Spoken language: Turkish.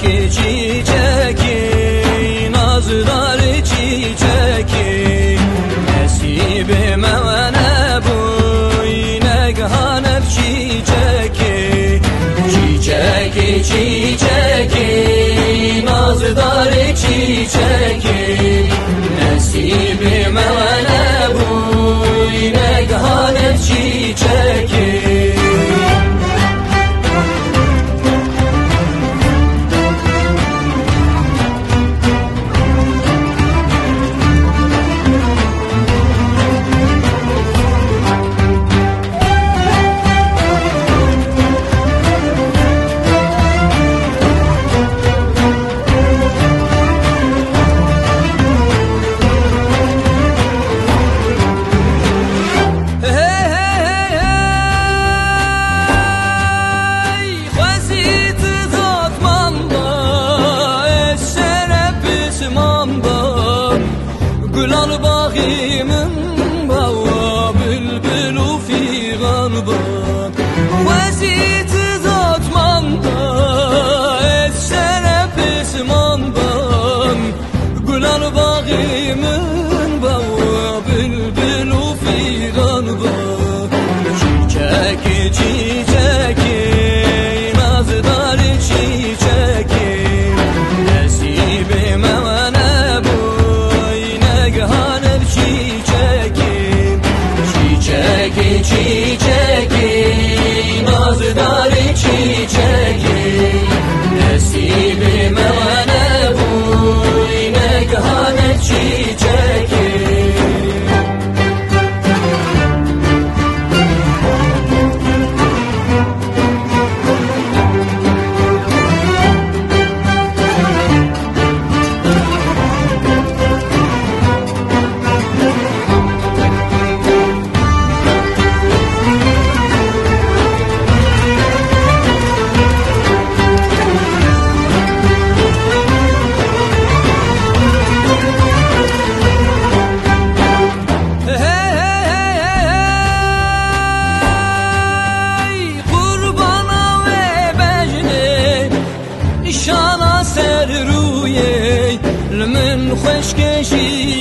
çiçeki, nazlar çiçeki, nasibime ne bu neghanep çiçeki, çiçeki çiçeki, nazlar çiçeki, nasibime ne bu neghanep çiçeki. Gülan bağımın bağı, bülbül figan bak. Vaziyet zatmanda, etsene pisman bak. Gülan bağımın bağı, bülbül figan bak. Çiçeki çiçeki, nazlar çiçeki, nasibime ne bu neghanep çiçeki, çiçeki çiçeki, nazlar çiçeki, nasibime ne bu neghanep çiçeki. من خشکشی